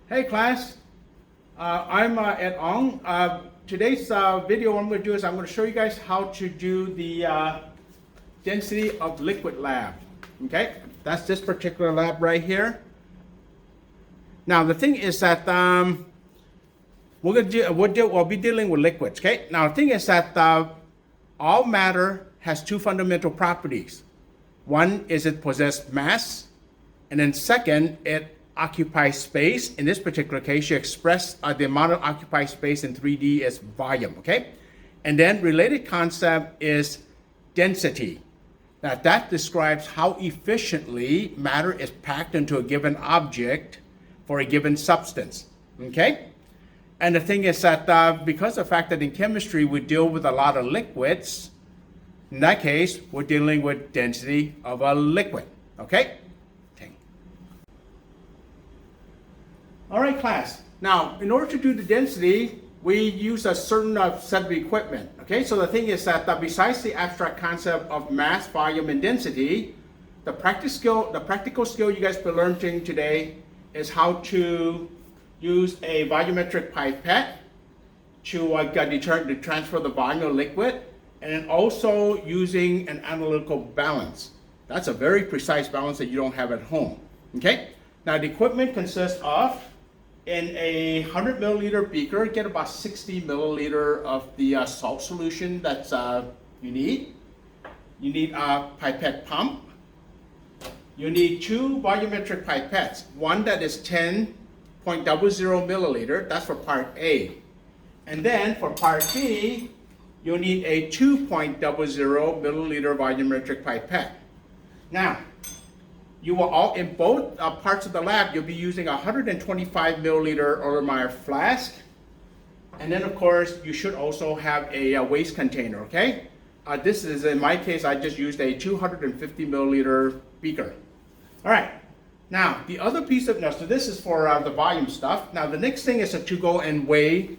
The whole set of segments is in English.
Hey class, I'm Ed Ong. Today's video what I'm going to do is I'm going to show you guys how to do the density of liquid lab. Okay, that's this particular lab right here. Now the thing is that we'll be dealing with liquids. Okay, now the thing is that all matter has two fundamental properties. One is it possesses mass, and then second, it occupies space. In this particular case, you express the amount of occupied space in 3D as volume, okay? And then related concept is density. Now that describes how efficiently matter is packed into a given object for a given substance, okay? And the thing is that because of the fact that in chemistry we deal with a lot of liquids, in that case, we're dealing with density of a liquid, okay? All right, class. Now, in order to do the density, we use a certain set of equipment. Okay, so the thing is that besides the abstract concept of mass, volume, and density, the practical skill you guys will be learning today is how to use a volumetric pipette to transfer the volume of liquid, and then also using an analytical balance. That's a very precise balance that you don't have at home. Okay. Now the equipment consists of, in a 100 milliliter beaker, get about 60 milliliter of the salt solution that's you need. You need a pipette pump. You need two volumetric pipettes. One that is 10.00 milliliter, that's for part A. And then for part B, you'll need a 2.00 milliliter volumetric pipette. Now, you will all, in both parts of the lab, you'll be using a 125 milliliter Erlenmeyer flask. And then of course, you should also have a waste container, okay? This is, in my case, I just used a 250 milliliter beaker. All right, now the other piece of, so this is for the volume stuff. Now the next thing is to go and weigh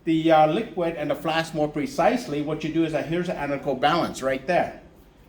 the liquid and the flask more precisely. What you do is here's an analytical balance right there.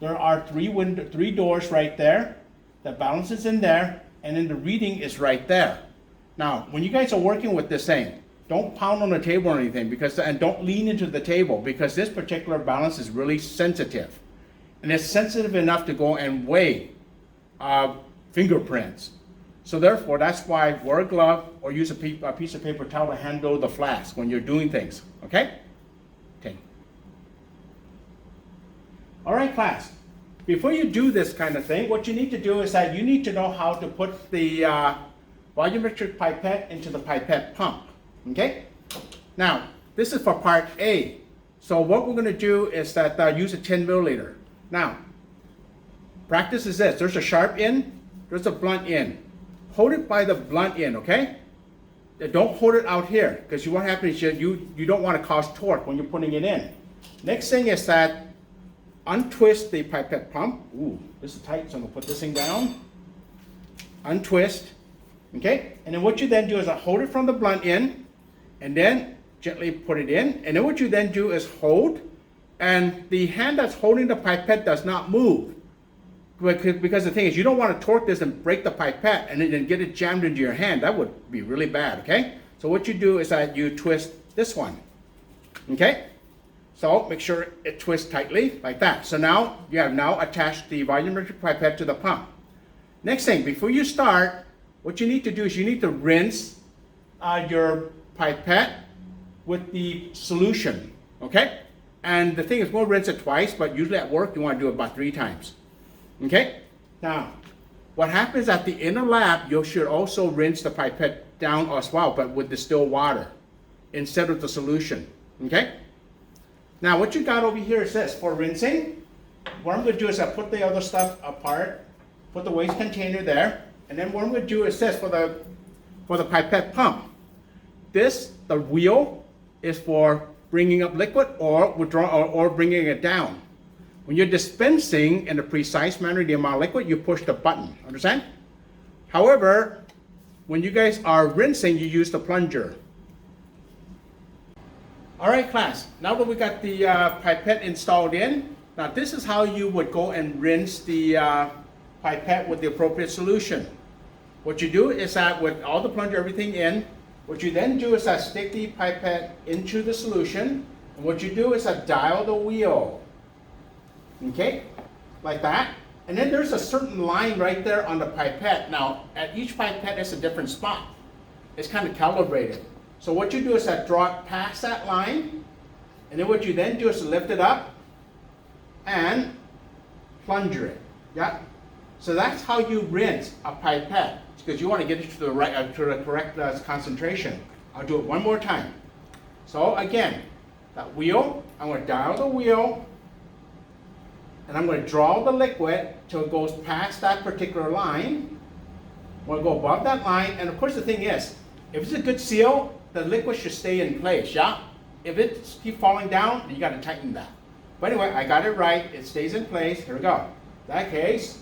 There are three doors right there. The balance is in there, and then the reading is right there. Now, when you guys are working with this thing, don't pound on the table or anything, and don't lean into the table, because this particular balance is really sensitive. And it's sensitive enough to go and weigh fingerprints. So therefore, that's why wear a glove or use a piece of paper towel to handle the flask when you're doing things, okay? Okay. All right, class. Before you do this kind of thing, what you need to do is that you need to know how to put the volumetric pipette into the pipette pump, okay? Now, this is for part A. So what we're gonna do is that use a 10 milliliter. Now, practice is this, there's a sharp end, there's a blunt end. Hold it by the blunt end, okay? Don't hold it out here, because what happens is you don't wanna cause torque when you're putting it in. Next thing is that untwist the pipette pump. Ooh, this is tight, so I'm gonna put this thing down. Untwist, okay? And then what you then do is hold it from the blunt end, and then gently put it in. And then what you then do is hold, and the hand that's holding the pipette does not move. Because the thing is, you don't want to torque this and break the pipette and then get it jammed into your hand. That would be really bad, okay? So what you do is that you twist this one, okay? So make sure it twists tightly like that. So now you have now attached the volumetric pipette to the pump. Next thing, before you start, what you need to do is you need to rinse your pipette with the solution, okay? And the thing is, we'll rinse it twice, but usually at work you want to do it about 3 times, okay? Now, what happens at the inner lab, you should also rinse the pipette down as well, but with distilled water instead of the solution, okay? Now what you got over here is this, for rinsing, what I'm going to do is put the other stuff apart, put the waste container there, and then what I'm going to do is this, for the pipette pump. This, the wheel, is for bringing up liquid or bringing it down. When you're dispensing in a precise manner the amount of liquid, you push the button, understand? However, when you guys are rinsing, you use the plunger. All right, class, now that we got the pipette installed in, now this is how you would go and rinse the pipette with the appropriate solution. what you do is that with all the plunger, everything in, what you then do is that stick the pipette into the solution, and what you do is that dial the wheel, okay, like that. And then there's a certain line right there on the pipette. Now, at each pipette is a different spot. It's kind of calibrated. So what you do is that draw it past that line, and then what you then do is lift it up and plunger it, yeah? So that's how you rinse a pipette, because you want to get it to the right, to the correct concentration. I'll do it one more time. So again, that wheel, I'm going to dial the wheel, and I'm going to draw the liquid till it goes past that particular line. I'm going to go above that line, and of course the thing is, if it's a good seal, the liquid should stay in place, yeah? If it keeps falling down, you got to tighten that. But anyway, I got it right, it stays in place, here we go. In that case,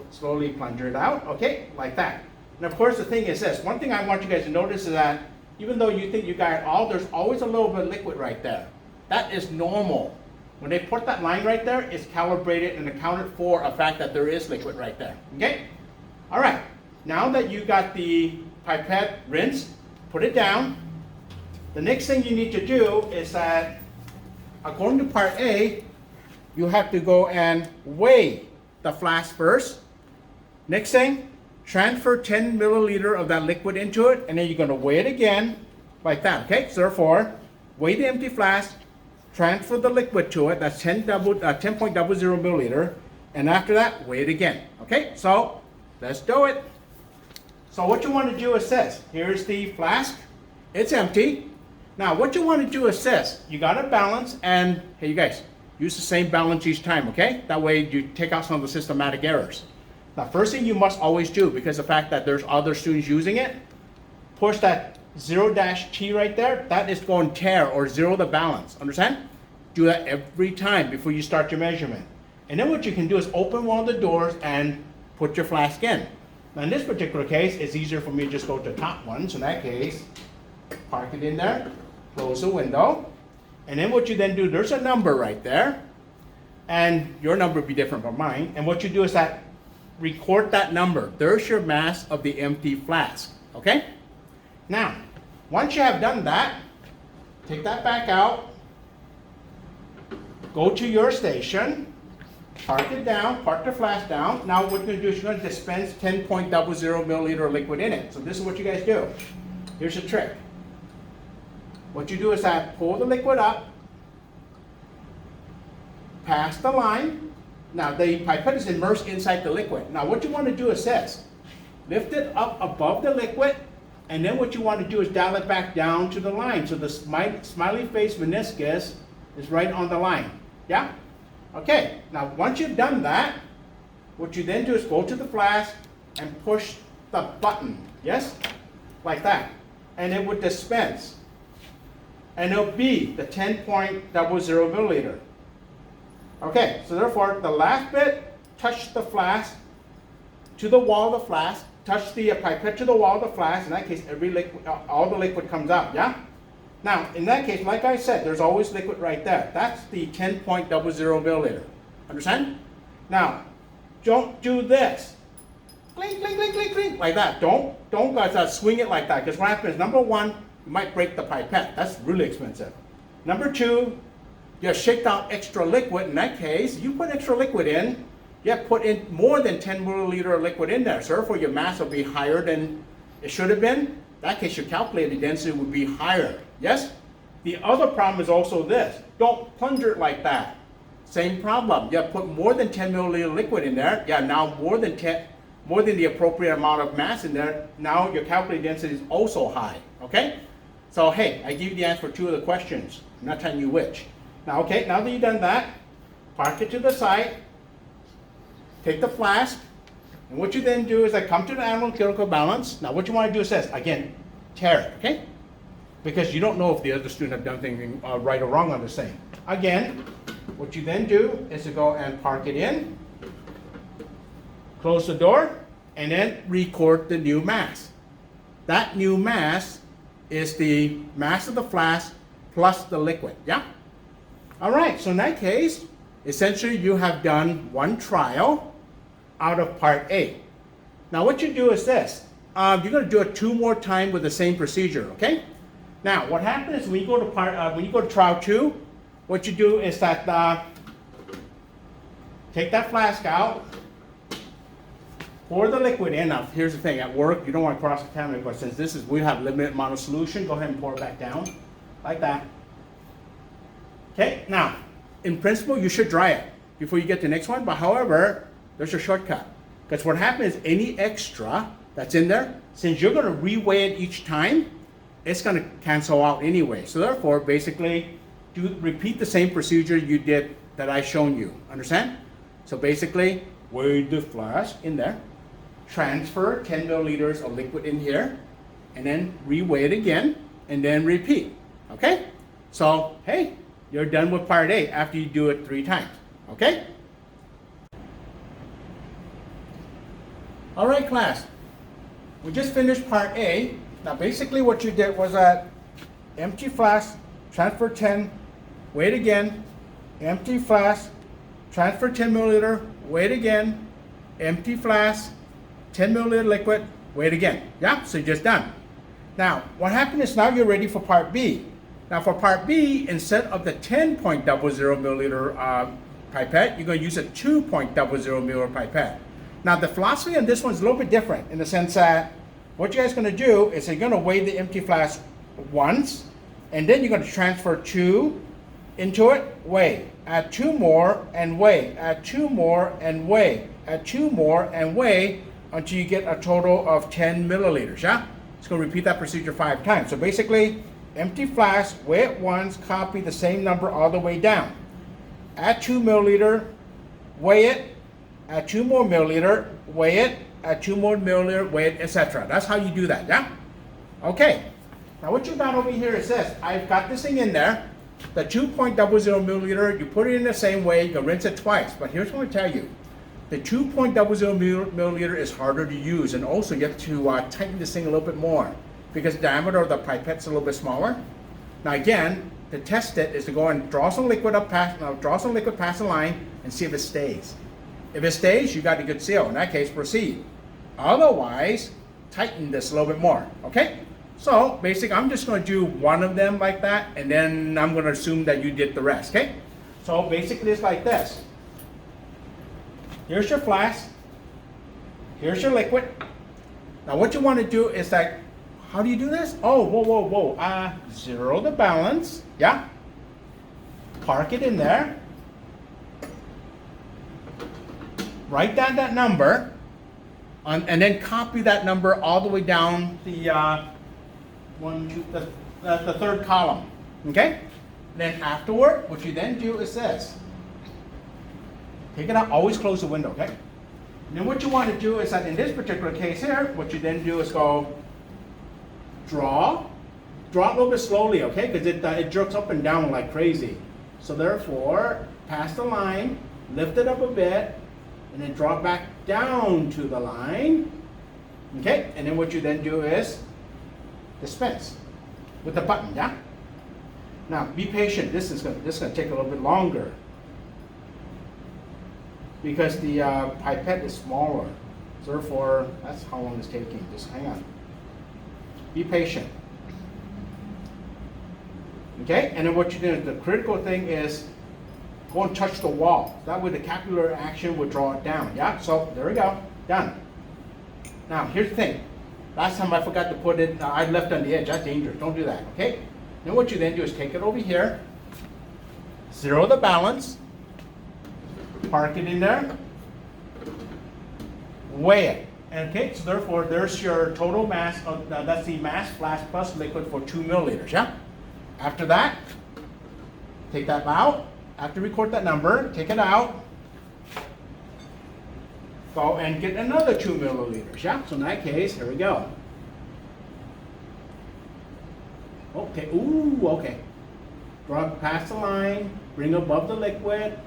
slowly plunger it out, okay, like that. And of course the thing is this, one thing I want you guys to notice is that even though you think you got it all, there's always a little bit of liquid right there. That is normal. When they put that line right there, it's calibrated and accounted for a fact that there is liquid right there, okay? All right, now that you got the pipette rinsed, put it down. The next thing you need to do is that, according to part A, you have to go and weigh the flask first. Next thing, transfer 10 milliliter of that liquid into it, and then you're going to weigh it again, like that, okay? So therefore, weigh the empty flask, transfer the liquid to it, that's 10.00 milliliter, and after that, weigh it again, okay? So, let's do it. So what you want to do is this, here's the flask, it's empty. Now what you want to do is this, you got to balance, and hey you guys, use the same balance each time, okay? That way you take out some of the systematic errors. Now first thing you must always do, because of the fact that there's other students using it, push that 0-T right there, that is going to tear or zero the balance, understand? Do that every time before you start your measurement. And then what you can do is open one of the doors and put your flask in. Now in this particular case, it's easier for me to just go to the top one, so in that case, park it in there, close the window, and then what you then do, there's a number right there, and your number will be different from mine, and what you do is that record that number. There's your mass of the empty flask, okay? Now, once you have done that, take that back out, go to your station, park it down, park the flask down. Now what you're going to do is you're going to dispense 10.00 milliliter liquid in it. So this is what you guys do. Here's the trick. What you do is that pull the liquid up, pass the line. Now the pipette is immersed inside the liquid. Now what you want to do is this. Lift it up above the liquid, and then what you want to do is dial it back down to the line. So the smiley face meniscus is right on the line. Yeah? Okay, now once you've done that, what you then do is go to the flask and push the button, yes? Like that. And it would dispense. And it'll be the 10.00 milliliter. Okay, so therefore the last bit, touch the flask to the wall of the flask, touch the pipette to the wall of the flask, in that case every liquid, all the liquid comes out, yeah? Now, in that case, like I said, there's always liquid right there. That's the 10.00 milliliter. Understand? Now, don't do this. Clink, clink, clink, clink, clink, like that. Don't swing it like that, because what happens, number one, you might break the pipette. That's really expensive. Number two, you shake down extra liquid. In that case, you put extra liquid in, you have put in more than 10 milliliter of liquid in there. So therefore, your mass will be higher than it should have been. In that case, your calculated density would be higher. Yes? The other problem is also this. Don't plunger it like that. Same problem. You have put more than 10 milliliter liquid in there. Yeah, now more than the appropriate amount of mass in there. Now your calculated density is also high. Okay? So hey, I give you the answer for two of the questions. I'm not telling you which. Now, okay, now that you've done that, park it to the side, take the flask, and what you then do is come to the analytical balance. Now what you want to do is this, again, tear it, okay? Because you don't know if the other student have done anything right or wrong on this thing. Again, what you then do is to go and park it in, close the door, and then record the new mass. That new mass is the mass of the flask plus the liquid, yeah? All right, so in that case, essentially you have done one trial out of part A. Now what you do is this. You're going to do it 2 more times with the same procedure, okay? Now what happens is when you go to trial 2, what you do is that take that flask out, pour the liquid in. Now here's the thing, at work you don't want to cross-contaminate, but since we have limited amount of solution, go ahead and pour it back down like that. Okay, now in principle you should dry it before you get to the next one, but however there's a shortcut, because what happens is any extra that's in there, since you're going to reweigh it each time, it's going to cancel out anyway. So therefore basically repeat the same procedure you did that I shown you. Understand? So basically weigh the flask in there, transfer 10 milliliters of liquid in here, and then reweigh it again, and then repeat. Okay? So hey, you're done with part A after you do it 3 times. Okay? All right, class. We just finished part A. Now basically what you did was that empty flask, transfer 10, weigh it again, empty flask, transfer 10 milliliter, weigh it again, empty flask, 10 milliliter liquid, weigh it again. Yeah, so you're just done. Now, what happened is now you're ready for part B. Now for part B, instead of the 10.00 milliliter pipette, you're going to use a 2.00 milliliter pipette. Now the philosophy on this one is a little bit different in the sense that what you guys are going to do is you're going to weigh the empty flask once, and then you're going to transfer 2 into it, weigh, add 2 more and weigh, add 2 more and weigh, add 2 more and weigh until you get a total of 10 milliliters, yeah? It's going to repeat that procedure 5 times. So basically, empty flask, weigh it once, copy the same number all the way down. Add 2 milliliter, weigh it, add 2 more milliliter, weigh it, add 2 more milliliter, weigh it, etc. That's how you do that, yeah? Okay. Now what you got over here is this. I've got this thing in there. The 2.00 milliliter, you put it in the same way, you can rinse it twice. But here's what I tell you. The 2.00 milliliter is harder to use, and also you have to tighten this thing a little bit more because the diameter of the pipette's a little bit smaller. Now again, to test it is to go and draw some liquid past the line and see if it stays. If it stays, you got a good seal. In that case, proceed. Otherwise, tighten this a little bit more, okay? So basically, I'm just going to do one of them like that, and then I'm going to assume that you did the rest, okay? So basically, it's like this. Here's your flask. Here's your liquid. Now, what you want to do is like, how do you do this? Oh, whoa. Zero the balance, yeah? Park it in there. Write down that number, and then copy that number all the way down the the third column. Okay? Then afterward, what you then do is this. Take it out, always close the window, okay? And then what you want to do is that in this particular case here, what you then do is go draw it a little bit slowly, okay? Because it jerks up and down like crazy. So therefore, pass the line, lift it up a bit, and then draw it back down to the line. Okay? And then what you then do is dispense with the button, yeah? Now, be patient. This is going to take a little bit longer because the pipette is smaller. So therefore, that's how long it's taking. Just hang on. Be patient. Okay? And then what you do, the critical thing is go and touch the wall. That way the capillary action would draw it down. Yeah? So there we go. Done. Now, here's the thing. Last time I forgot to put it, I left on the edge. That's dangerous. Don't do that. Okay? Then what you then do is take it over here, zero the balance, park it in there, weigh it. Okay, so therefore there's your total mass of that's the mass flask plus liquid for 2 milliliters. Yeah. After that, take that out. After you record that number, take it out. Go and get another 2 milliliters. Yeah. So in that case, here we go. Okay, ooh, okay. Draw past the line, bring above the liquid,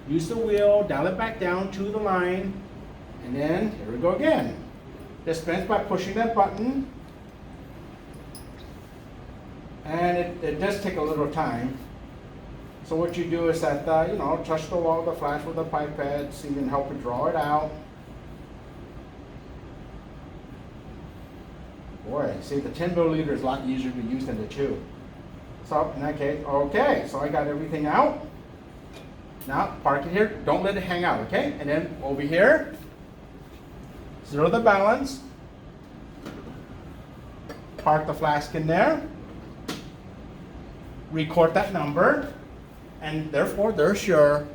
use the wheel, dial it back down to the line, and then here we go again. Dispense by pushing that button. And it does take a little time. So what you do is that, touch the wall of the flask with the pipette, so you can help it draw it out. Boy, see, the 10 milliliter is a lot easier to use than the 2. So in that case, okay, so I got everything out. Now park it here, don't let it hang out, okay? And then over here, zero the balance, park the flask in there, record that number, and therefore there's your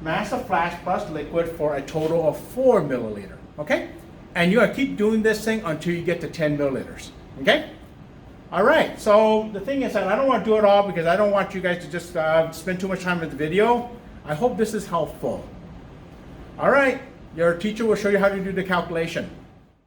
massive flask plus liquid for a total of 4 milliliter, okay? And you're gonna keep doing this thing until you get to 10 milliliters, okay? All right, so the thing is that I don't want to do it all because I don't want you guys to just spend too much time with the video. I hope this is helpful. All right, your teacher will show you how to do the calculation.